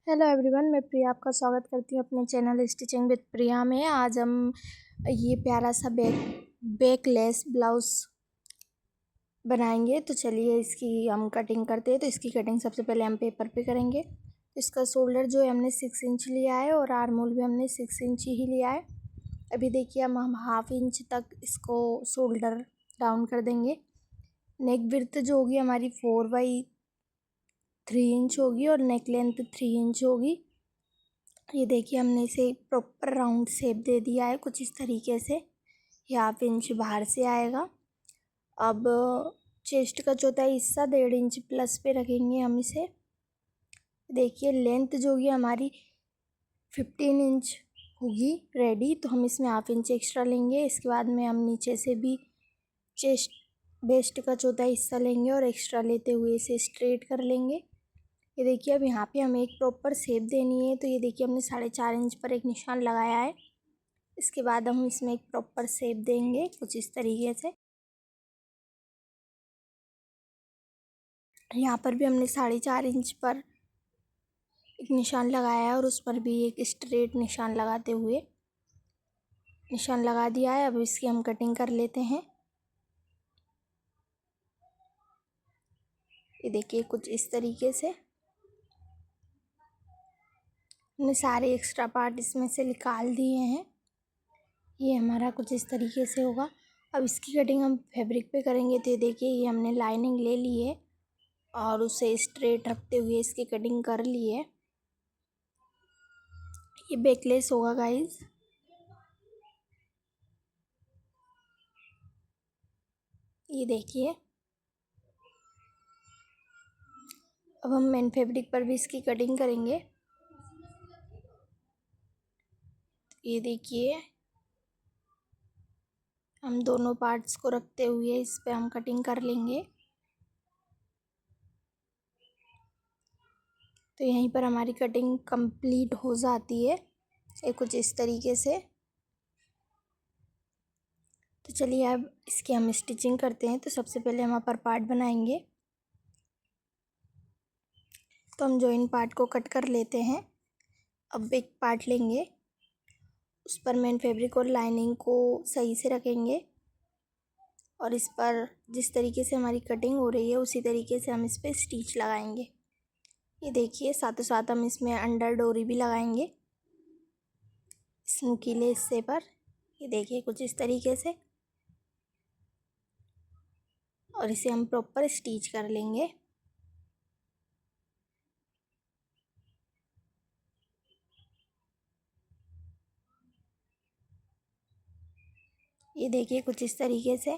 Hello everyone, मैं प्रिया आपका स्वागत करती हूँ अपने चैनल स्टिचिंग विद प्रिया में। आज हम ये प्यारा सा बैकलेस ब्लाउज़ बनाएंगे। तो चलिए इसकी हम कटिंग करते हैं। तो इसकी कटिंग सबसे पहले हम पेपर पे करेंगे। इसका शोल्डर जो है हमने 6 इंच लिया है और आर्म होल भी हमने 6 इंच ही लिया है। अभी देखिए हम हाफ इंच तक इसको शोल्डर डाउन कर देंगे। नेक विड्थ जो होगी हमारी 4/3 इंच होगी और नेक लेंथ 3 इंच होगी। ये देखिए हमने इसे प्रॉपर राउंड शेप दे दिया है कुछ इस तरीके से। ये हाफ इंच बाहर से आएगा। अब चेस्ट का चौथा हिस्सा 1.5 इंच प्लस पे रखेंगे हम इसे। देखिए लेंथ जो होगी हमारी 15 इंच होगी रेडी। तो हम इसमें हाफ इंच एक्स्ट्रा लेंगे। इसके बाद में हम नीचे से भी चेस्ट वेस्ट का चौथा हिस्सा लेंगे और एक्स्ट्रा लेते हुए इसे स्ट्रेट कर लेंगे। ये देखिए अब यहाँ पे हमें एक प्रॉपर शेप देनी है। तो ये देखिए हमने 4.5 इंच पर एक निशान लगाया है। इसके बाद हम इसमें एक प्रॉपर शेप देंगे कुछ इस तरीके से। यहाँ पर भी हमने 4.5 इंच पर एक निशान लगाया है और उस पर भी एक स्ट्रेट निशान लगाते हुए निशान लगा दिया है। अब इसकी हम कटिंग कर लेते हैं। ये देखिए कुछ इस तरीके से हमने सारे एक्स्ट्रा पार्ट इसमें से निकाल दिए हैं। ये हमारा कुछ इस तरीके से होगा। अब इसकी कटिंग हम फैब्रिक पे करेंगे। तो ये देखिए ये हमने लाइनिंग ले ली है और उसे स्ट्रेट रखते हुए इसकी कटिंग कर ली है। ये बैकलेस होगा गाइस। ये देखिए अब हम मेन फैब्रिक पर भी इसकी कटिंग करेंगे। ये देखिए हम दोनों पार्ट्स को रखते हुए इस पे हम कटिंग कर लेंगे। तो यहीं पर हमारी कटिंग कंप्लीट हो जाती है ये कुछ इस तरीके से। तो चलिए अब इसकी हम स्टिचिंग करते हैं। तो सबसे पहले हम अपर पार्ट बनाएंगे। तो हम जॉइन पार्ट को कट कर लेते हैं। अब एक पार्ट लेंगे, उस पर मेन फैब्रिक और लाइनिंग को सही से रखेंगे और इस पर जिस तरीके से हमारी कटिंग हो रही है उसी तरीके से हम इस पर स्टिच लगाएंगे। ये देखिए साथों साथ हम इसमें अंडर डोरी भी लगाएंगे इस नुकीले हिस्से पर। ये देखिए कुछ इस तरीके से और इसे हम प्रॉपर स्टिच कर लेंगे। ये देखिए कुछ इस तरीके से।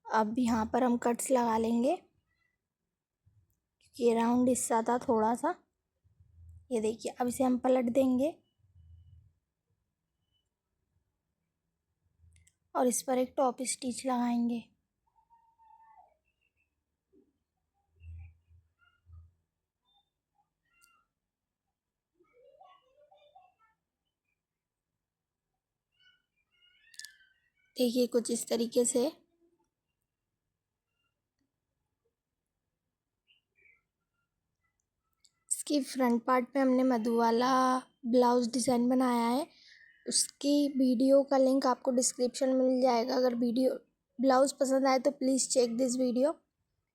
अब यहाँ पर हम कट्स लगा लेंगे क्योंकि ये राउंड हिस्सा था थोड़ा सा। ये देखिए अब इसे हम पलट देंगे और इस पर एक टॉप स्टिच लगाएंगे। देखिए कुछ इस तरीके से। इसकी फ्रंट पार्ट पे हमने मधु वाला ब्लाउज़ डिज़ाइन बनाया है। उसकी वीडियो का लिंक आपको डिस्क्रिप्शन में मिल जाएगा। अगर वीडियो ब्लाउज़ पसंद आए तो प्लीज़ चेक दिस वीडियो।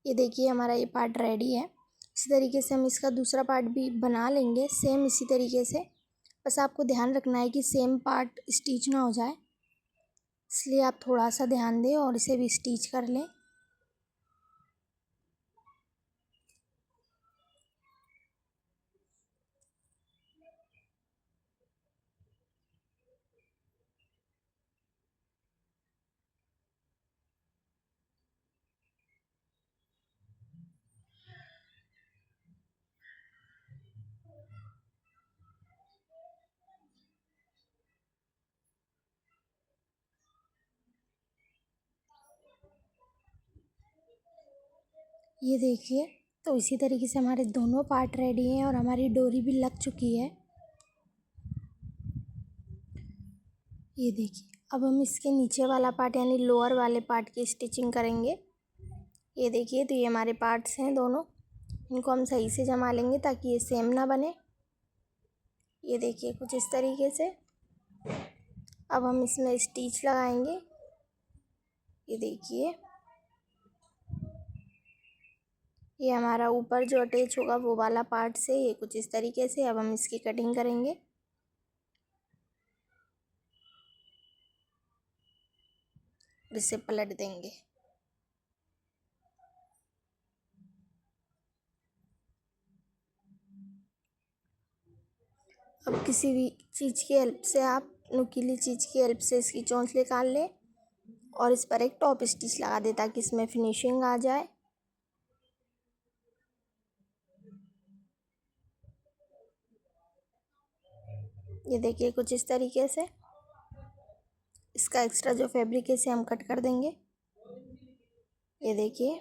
ये देखिए हमारा ये पार्ट रेडी है। इसी तरीके से हम इसका दूसरा पार्ट भी बना लेंगे सेम इसी तरीके से। बस आपको ध्यान रखना है कि सेम पार्ट स्टिच ना हो जाए, इसलिए आप थोड़ा सा ध्यान दें और इसे भी स्टिच कर लें। ये देखिए तो इसी तरीके से हमारे दोनों पार्ट रेडी हैं और हमारी डोरी भी लग चुकी है। ये देखिए अब हम इसके नीचे वाला पार्ट यानी लोअर वाले पार्ट की स्टिचिंग करेंगे। ये देखिए तो ये हमारे पार्ट्स हैं दोनों। इनको हम सही से जमा लेंगे ताकि ये सेम ना बने। ये देखिए कुछ इस तरीके से। अब हम इसमें स्टिच लगाएंगे। ये देखिए, ये हमारा ऊपर जो अटैच होगा वो वाला पार्ट से, ये कुछ इस तरीके से। अब हम इसकी कटिंग करेंगे। इसे पलट देंगे। अब किसी भी चीज़ की हेल्प से, आप नुकीली चीज़ की हेल्प से इसकी चोंच निकाल लें और इस पर एक टॉप स्टिच लगा दें ताकि इसमें फिनिशिंग आ जाए। ये देखिए कुछ इस तरीके से। इसका एक्स्ट्रा जो फैब्रिक है इसे हम कट कर देंगे। ये देखिए,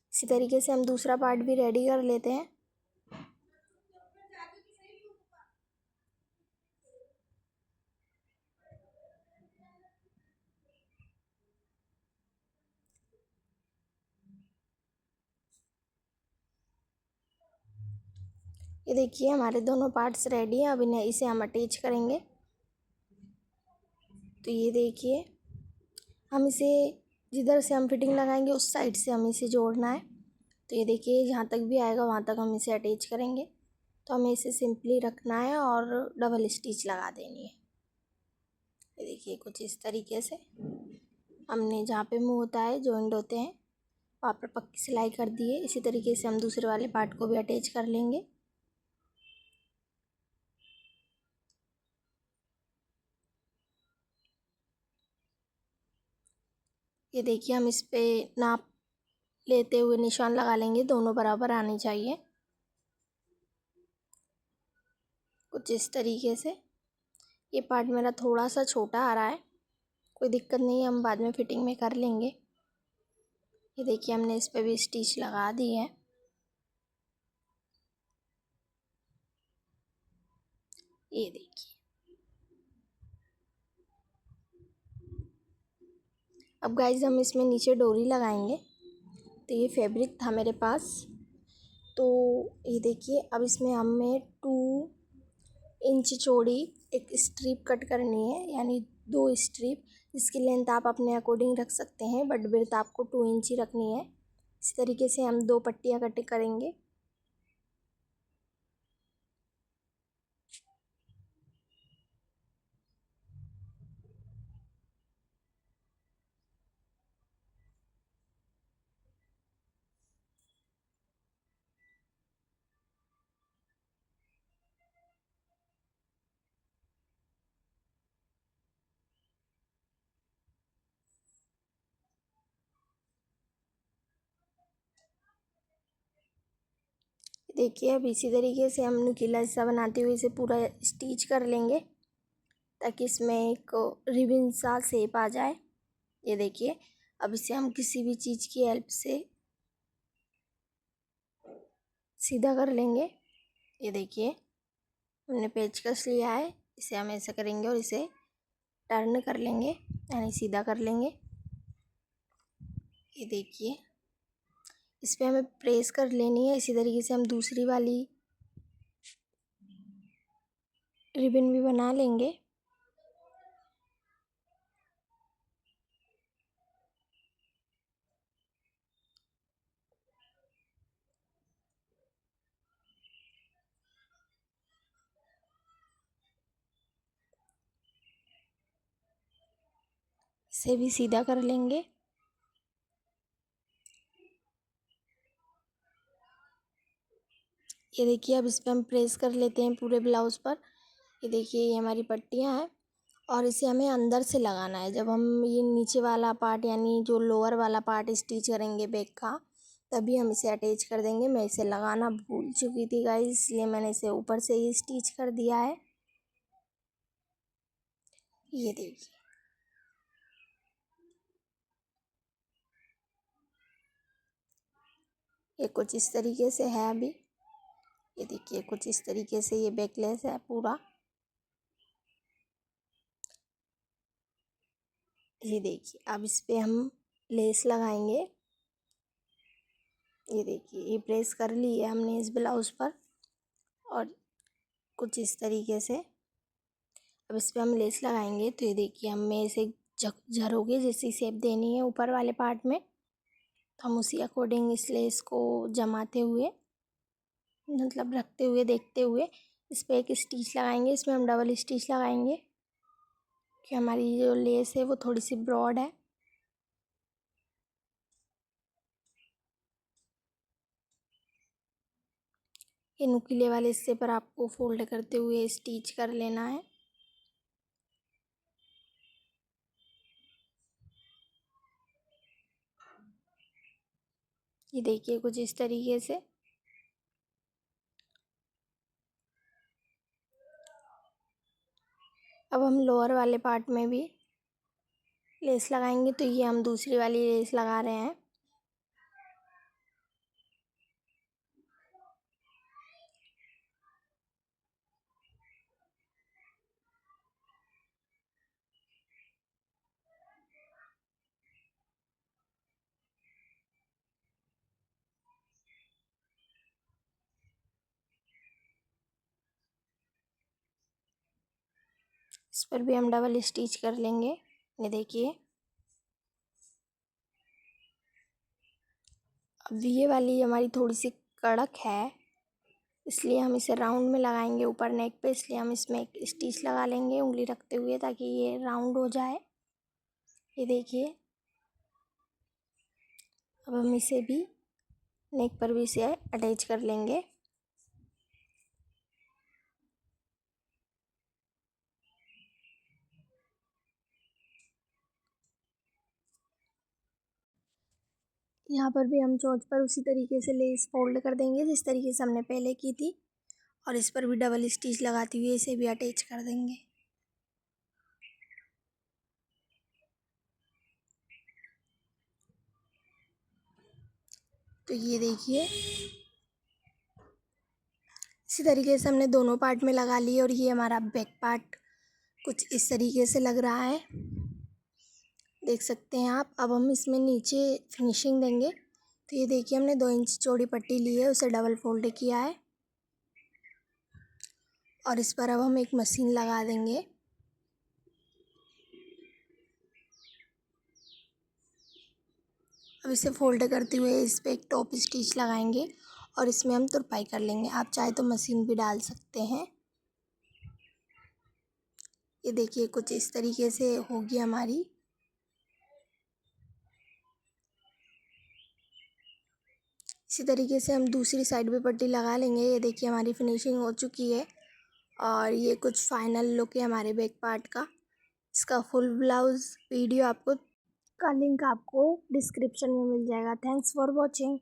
इसी तरीके से हम दूसरा पार्ट भी रेडी कर लेते हैं। ये देखिए हमारे दोनों पार्ट्स रेडी हैं। अब इसे हम अटैच करेंगे। तो ये देखिए, हम इसे जिधर से हम फिटिंग लगाएंगे उस साइड से हमें इसे जोड़ना है। तो ये देखिए, जहाँ तक भी आएगा वहाँ तक हम इसे अटैच करेंगे। तो हमें इसे सिंपली रखना है और डबल स्टिच लगा देनी है। ये देखिए कुछ इस तरीके से हमने जहाँ पे मुँह होता है, जॉइंट होते हैं, वहाँ पर पक्की सिलाई कर दी है। इसी तरीके से हम दूसरे वाले पार्ट को भी अटैच कर लेंगे। ये देखिए, हम इस पे नाप लेते हुए निशान लगा लेंगे, दोनों बराबर आने चाहिए। कुछ इस तरीके से। ये पार्ट मेरा थोड़ा सा छोटा आ रहा है, कोई दिक्कत नहीं है, हम बाद में फिटिंग में कर लेंगे। ये देखिए हमने इस पे भी स्टिच लगा दी है। ये देखिए, अब गाइज हम इसमें नीचे डोरी लगाएंगे। तो ये फैब्रिक था मेरे पास। तो ये देखिए, अब इसमें हमें 2 इंच चौड़ी एक स्ट्रिप कट करनी है, यानी 2 स्ट्रिप। इसकी लेंथ आप अपने अकॉर्डिंग रख सकते हैं, बट विड्थ आपको 2 इंच ही रखनी है। इस तरीके से हम 2 पट्टियाँ कट करेंगे। देखिए, अब इसी तरीके से हम नुकीला हिस्सा बनाते हुए इसे पूरा स्टिच कर लेंगे ताकि इसमें एक रिबन सा शेप आ जाए। ये देखिए, अब इसे हम किसी भी चीज़ की हेल्प से सीधा कर लेंगे। ये देखिए, हमने पेचकस लिया है, इसे हम ऐसा करेंगे और इसे टर्न कर लेंगे, यानी सीधा कर लेंगे। ये देखिए, इस पर हमें प्रेस कर लेनी है। इसी तरीके से हम दूसरी वाली रिबन भी बना लेंगे। इसे भी सीधा कर लेंगे। ये देखिए, अब इस पर हम प्रेस कर लेते हैं पूरे ब्लाउज़ पर। ये देखिए, ये हमारी पट्टियाँ हैं और इसे हमें अंदर से लगाना है। जब हम ये नीचे वाला पार्ट यानी जो लोअर वाला पार्ट स्टिच करेंगे बैक का, तभी हम इसे अटैच कर देंगे। मैं इसे लगाना भूल चुकी थी गाइस, इसलिए मैंने इसे ऊपर से ही स्टिच कर दिया है। ये देखिए, ये कुछ इस तरीके से है अभी। ये देखिए, कुछ इस तरीके से ये बैकलेस है पूरा। ये देखिए, अब इस पे हम लेस लगाएंगे। ये देखिए, ये प्रेस कर ली है हमने इस ब्लाउज़ पर और कुछ इस तरीके से। अब इस पर हम लेस लगाएंगे। तो ये देखिए हमें इसे झरोगे जैसी शेप देनी है ऊपर वाले पार्ट में। तो हम उसी अकॉर्डिंग इस लेस को जमाते हुए, मतलब रखते हुए, देखते हुए इस पर एक स्टिच लगाएंगे। इसमें हम डबल स्टिच लगाएंगे कि हमारी जो लेस है वो थोड़ी सी ब्रॉड है। ये नुकीले वाले हिस्से पर आपको फोल्ड करते हुए स्टिच कर लेना है। ये देखिए कुछ इस तरीके से। अब हम लोअर वाले पार्ट में भी लेस लगाएंगे। तो ये हम दूसरी वाली लेस लगा रहे हैं। इस पर भी हम डबल स्टिच कर लेंगे। ये देखिए अब ये वाली हमारी थोड़ी सी कड़क है, इसलिए हम इसे राउंड में लगाएंगे ऊपर नेक पे। इसलिए हम इसमें एक स्टिच लगा लेंगे उंगली रखते हुए, ताकि ये राउंड हो जाए। ये देखिए अब हम इसे भी नेक पर भी इसे अटैच कर लेंगे। यहाँ पर भी हम चोंच पर उसी तरीके से लेस फोल्ड कर देंगे जिस तरीके से हमने पहले की थी, और इस पर भी डबल स्टिच लगाते हुए इसे भी अटैच कर देंगे। तो ये देखिए इसी तरीके से हमने दोनों पार्ट में लगा लिए, और ये हमारा बैक पार्ट कुछ इस तरीके से लग रहा है, देख सकते हैं आप। अब हम इसमें नीचे फिनिशिंग देंगे। तो ये देखिए हमने 2 इंच चौड़ी पट्टी ली है, उसे डबल फोल्ड किया है, और इस पर अब हम एक मशीन लगा देंगे। अब इसे फोल्ड करते हुए इस पर एक टॉप स्टिच लगाएंगे, और इसमें हम तुरपाई कर लेंगे। आप चाहे तो मशीन भी डाल सकते हैं। ये देखिए कुछ इस तरीके से होगी हमारी। इसी तरीके से हम दूसरी साइड भी पट्टी लगा लेंगे। ये देखिए हमारी फिनिशिंग हो चुकी है, और ये कुछ फाइनल लुक है हमारे बैक पार्ट का। इसका फुल ब्लाउज वीडियो आपको का लिंक आपको डिस्क्रिप्शन में मिल जाएगा। Thanks for watching.